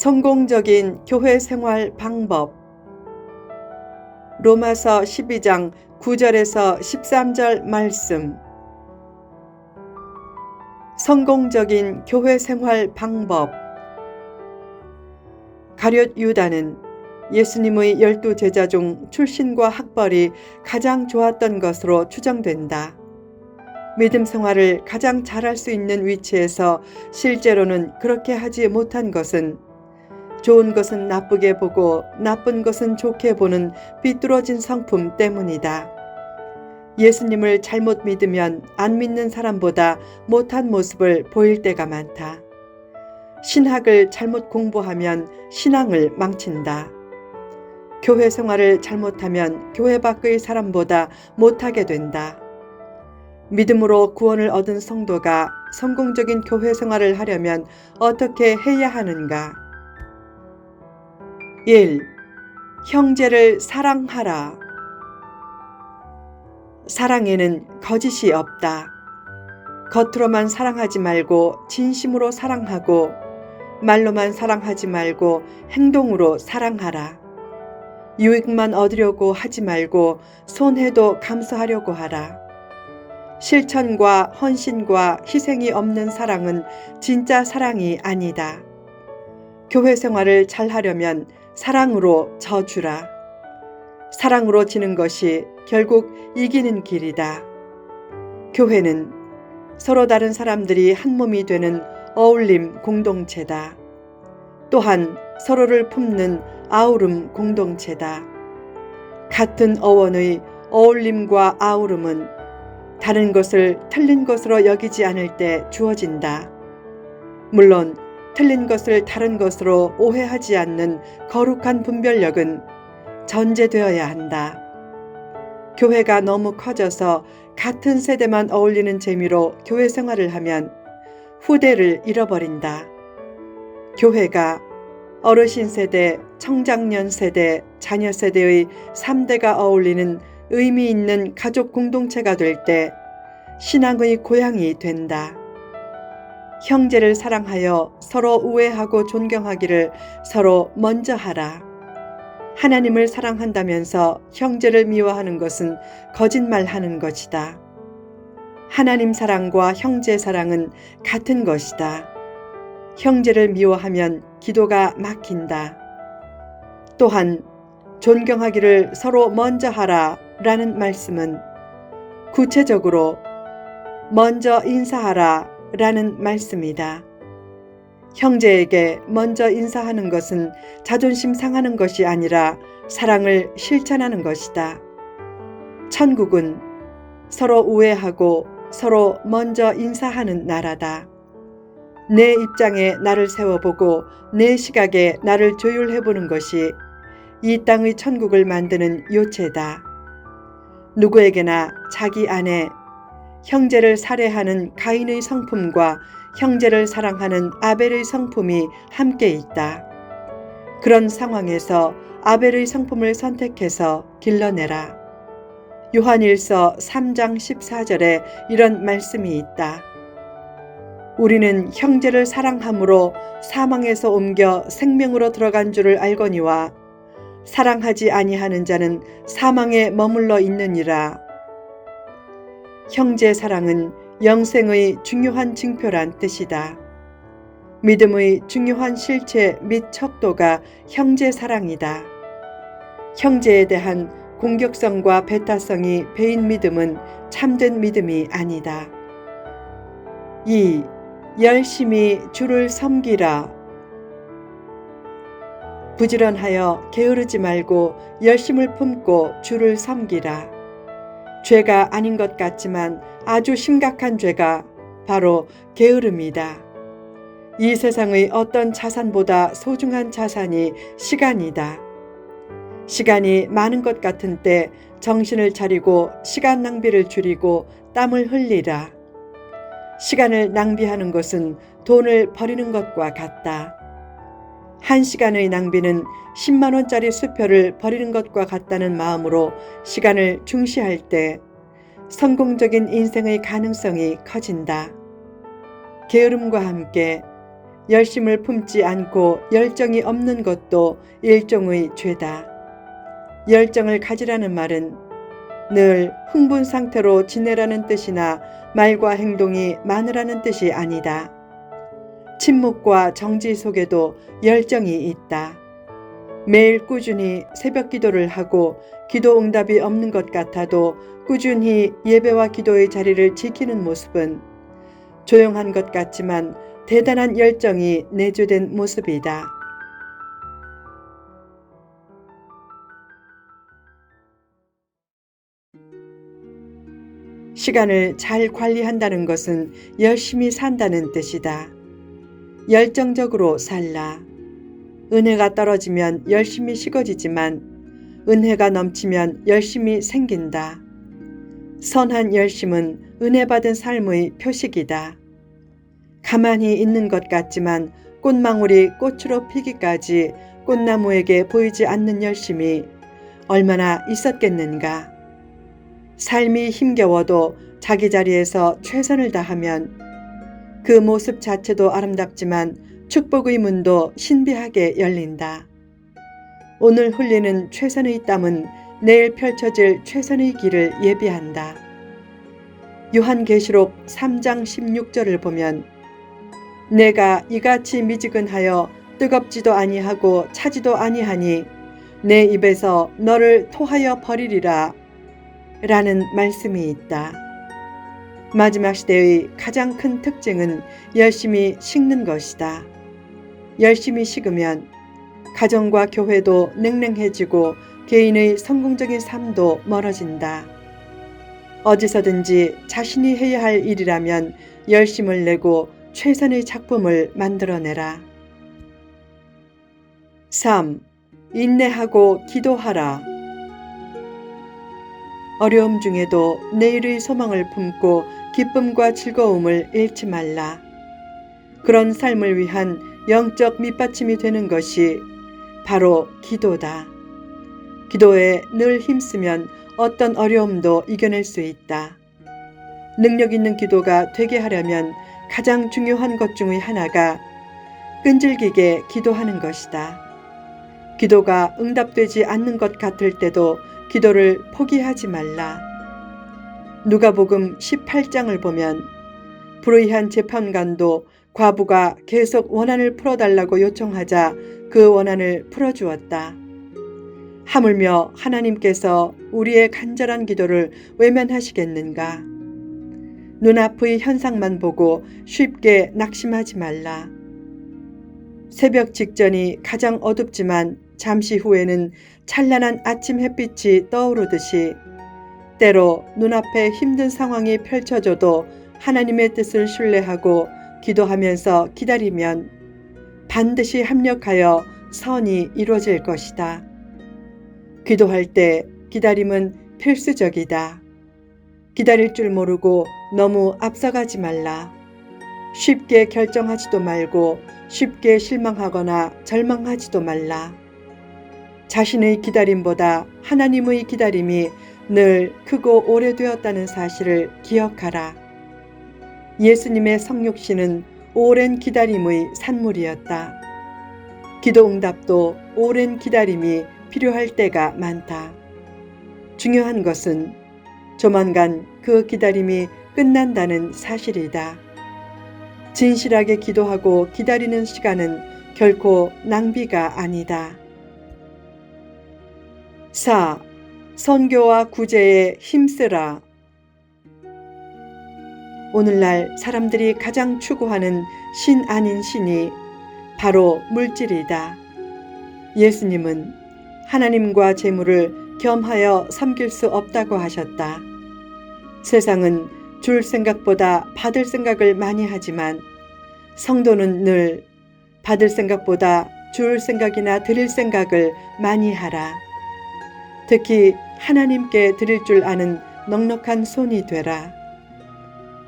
성공적인 교회 생활 방법. 로마서 12장 9절에서 13절 말씀. 성공적인 교회 생활 방법. 가룟 유다는 예수님의 12 제자 중 출신과 학벌이 가장 좋았던 것으로 추정된다. 믿음 생활을 가장 잘할 수 있는 위치에서 실제로는 그렇게 하지 못한 것은 좋은 것은 나쁘게 보고 나쁜 것은 좋게 보는 비뚤어진 성품 때문이다. 예수님을 잘못 믿으면 안 믿는 사람보다 못한 모습을 보일 때가 많다. 신학을 잘못 공부하면 신앙을 망친다. 교회 생활을 잘못하면 교회 밖의 사람보다 못하게 된다. 믿음으로 구원을 얻은 성도가 성공적인 교회 생활을 하려면 어떻게 해야 하는가? 1. 형제를 사랑하라. 사랑에는 거짓이 없다. 겉으로만 사랑하지 말고 진심으로 사랑하고, 말로만 사랑하지 말고 행동으로 사랑하라. 유익만 얻으려고 하지 말고 손해도 감수하려고 하라. 실천과 헌신과 희생이 없는 사랑은 진짜 사랑이 아니다. 교회 생활을 잘 하려면 사랑으로 져주라. 사랑으로 지는 것이 결국 이기는 길이다. 교회는 서로 다른 사람들이 한 몸이 되는 어울림 공동체다. 또한 서로를 품는 아우름 공동체다. 같은 어원의 어울림과 아우름은 다른 것을 틀린 것으로 여기지 않을 때 주어진다. 물론 틀린 것을 다른 것으로 오해하지 않는 거룩한 분별력은 전제되어야 한다. 교회가 너무 커져서 같은 세대만 어울리는 재미로 교회 생활을 하면 후대를 잃어버린다. 교회가 어르신 세대, 청장년 세대, 자녀 세대의 3대가 어울리는 의미 있는 가족 공동체가 될 때 신앙의 고향이 된다. 형제를 사랑하여 서로 우애하고 존경하기를 서로 먼저 하라. 하나님을 사랑한다면서 형제를 미워하는 것은 거짓말하는 것이다. 하나님 사랑과 형제 사랑은 같은 것이다. 형제를 미워하면 기도가 막힌다. 또한 존경하기를 서로 먼저 하라 라는 말씀은 구체적으로 먼저 인사하라 라는 말씀이다. 형제에게 먼저 인사하는 것은 자존심 상하는 것이 아니라 사랑을 실천하는 것이다. 천국은 서로 우애하고 서로 먼저 인사하는 나라다. 내 입장에 나를 세워보고 내 시각에 나를 조율해보는 것이 이 땅의 천국을 만드는 요체다. 누구에게나 자기 안에 형제를 살해하는 가인의 성품과 형제를 사랑하는 아벨의 성품이 함께 있다. 그런 상황에서 아벨의 성품을 선택해서 길러내라. 요한일서 3장 14절에 이런 말씀이 있다. 우리는 형제를 사랑함으로 사망에서 옮겨 생명으로 들어간 줄을 알거니와 사랑하지 아니하는 자는 사망에 머물러 있느니라. 형제 사랑은 영생의 중요한 징표란 뜻이다. 믿음의 중요한 실체 및 척도가 형제 사랑이다. 형제에 대한 공격성과 배타성이 배인 믿음은 참된 믿음이 아니다. 2. 열심히 주를 섬기라. 부지런하여 게으르지 말고 열심을 품고 주를 섬기라. 죄가 아닌 것 같지만 아주 심각한 죄가 바로 게으름이다. 이 세상의 어떤 자산보다 소중한 자산이 시간이다. 시간이 많은 것 같은 때 정신을 차리고 시간 낭비를 줄이고 땀을 흘리라. 시간을 낭비하는 것은 돈을 버리는 것과 같다. 1시간의 낭비는 10만 원짜리 수표를 버리는 것과 같다는 마음으로 시간을 중시할 때 성공적인 인생의 가능성이 커진다. 게으름과 함께 열심을 품지 않고 열정이 없는 것도 일종의 죄다. 열정을 가지라는 말은 늘 흥분 상태로 지내라는 뜻이나 말과 행동이 많으라는 뜻이 아니다. 침묵과 정지 속에도 열정이 있다. 매일 꾸준히 새벽 기도를 하고 기도 응답이 없는 것 같아도 꾸준히 예배와 기도의 자리를 지키는 모습은 조용한 것 같지만 대단한 열정이 내주된 모습이다. 시간을 잘 관리한다는 것은 열심히 산다는 뜻이다. 열정적으로 살라. 은혜가 떨어지면 열심히 식어지지만 은혜가 넘치면 열심히 생긴다. 선한 열심은 은혜 받은 삶의 표식이다. 가만히 있는 것 같지만 꽃망울이 꽃으로 피기까지 꽃나무에게 보이지 않는 열심이 얼마나 있었겠는가. 삶이 힘겨워도 자기 자리에서 최선을 다하면 그 모습 자체도 아름답지만 축복의 문도 신비하게 열린다. 오늘 흘리는 최선의 땀은 내일 펼쳐질 최선의 길을 예비한다. 요한계시록 3장 16절을 보면 내가 이같이 미지근하여 뜨겁지도 아니하고 차지도 아니하니 내 입에서 너를 토하여 버리리라 라는 말씀이 있다. 마지막 시대의 가장 큰 특징은 열심히 식는 것이다. 열심히 식으면 가정과 교회도 냉랭해지고 개인의 성공적인 삶도 멀어진다. 어디서든지 자신이 해야 할 일이라면 열심을 내고 최선의 작품을 만들어내라. 3. 인내하고 기도하라. 어려움 중에도 내일의 소망을 품고 기쁨과 즐거움을 잃지 말라. 그런 삶을 위한 영적 밑받침이 되는 것이 바로 기도다. 기도에 늘 힘쓰면 어떤 어려움도 이겨낼 수 있다. 능력 있는 기도가 되게 하려면 가장 중요한 것 중의 하나가 끈질기게 기도하는 것이다. 기도가 응답되지 않는 것 같을 때도 기도를 포기하지 말라. 누가복음 18장을 보면 불의한 재판관도 과부가 계속 원한을 풀어달라고 요청하자 그 원한을 풀어주었다. 하물며 하나님께서 우리의 간절한 기도를 외면하시겠는가? 눈앞의 현상만 보고 쉽게 낙심하지 말라. 새벽 직전이 가장 어둡지만 잠시 후에는 찬란한 아침 햇빛이 떠오르듯이 때로 눈앞에 힘든 상황이 펼쳐져도 하나님의 뜻을 신뢰하고 기도하면서 기다리면 반드시 합력하여 선이 이루어질 것이다. 기도할 때 기다림은 필수적이다. 기다릴 줄 모르고 너무 앞서가지 말라. 쉽게 결정하지도 말고 쉽게 실망하거나 절망하지도 말라. 자신의 기다림보다 하나님의 기다림이 늘 크고 오래되었다는 사실을 기억하라. 예수님의 성육신은 오랜 기다림의 산물이었다. 기도 응답도 오랜 기다림이 필요할 때가 많다. 중요한 것은 조만간 그 기다림이 끝난다는 사실이다. 진실하게 기도하고 기다리는 시간은 결코 낭비가 아니다. 4. 선교와 구제에 힘쓰라. 오늘날 사람들이 가장 추구하는 신 아닌 신이 바로 물질이다. 예수님은 하나님과 재물을 겸하여 섬길 수 없다고 하셨다. 세상은 줄 생각보다 받을 생각을 많이 하지만 성도는 늘 받을 생각보다 줄 생각이나 드릴 생각을 많이 하라. 특히 하나님께 드릴 줄 아는 넉넉한 손이 되라.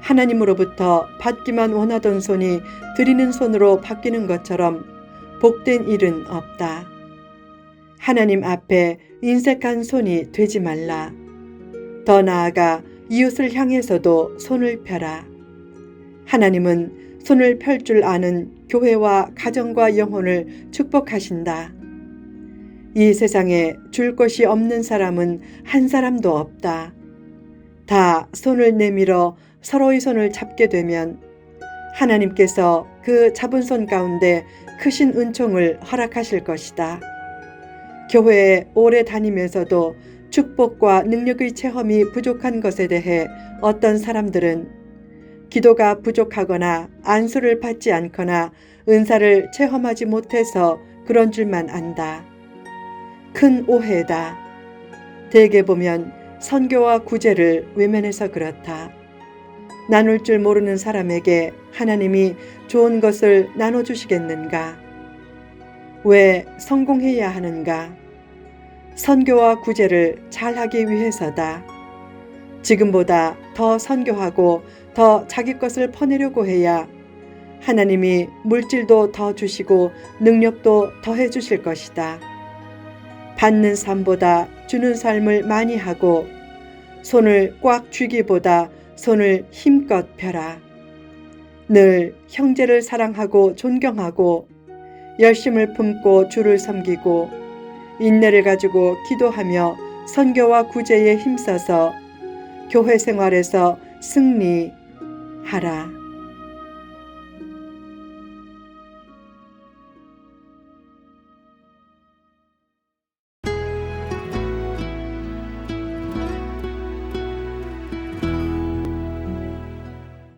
하나님으로부터 받기만 원하던 손이 드리는 손으로 바뀌는 것처럼 복된 일은 없다. 하나님 앞에 인색한 손이 되지 말라. 더 나아가 이웃을 향해서도 손을 펴라. 하나님은 손을 펼 줄 아는 교회와 가정과 영혼을 축복하신다. 이 세상에 줄 것이 없는 사람은 한 사람도 없다. 다 손을 내밀어 서로의 손을 잡게 되면 하나님께서 그 잡은 손 가운데 크신 은총을 허락하실 것이다. 교회에 오래 다니면서도 축복과 능력의 체험이 부족한 것에 대해 어떤 사람들은 기도가 부족하거나 안수를 받지 않거나 은사를 체험하지 못해서 그런 줄만 안다. 큰 오해다. 대개 보면 선교와 구제를 외면해서 그렇다. 나눌 줄 모르는 사람에게 하나님이 좋은 것을 나눠주시겠는가? 왜 성공해야 하는가? 선교와 구제를 잘하기 위해서다. 지금보다 더 선교하고 더 자기 것을 퍼내려고 해야 하나님이 물질도 더 주시고 능력도 더해 주실 것이다. 받는 삶보다 주는 삶을 많이 하고 손을 꽉 쥐기보다 손을 힘껏 펴라. 늘 형제를 사랑하고 존경하고 열심을 품고 주를 섬기고 인내를 가지고 기도하며 선교와 구제에 힘써서 교회 생활에서 승리하라.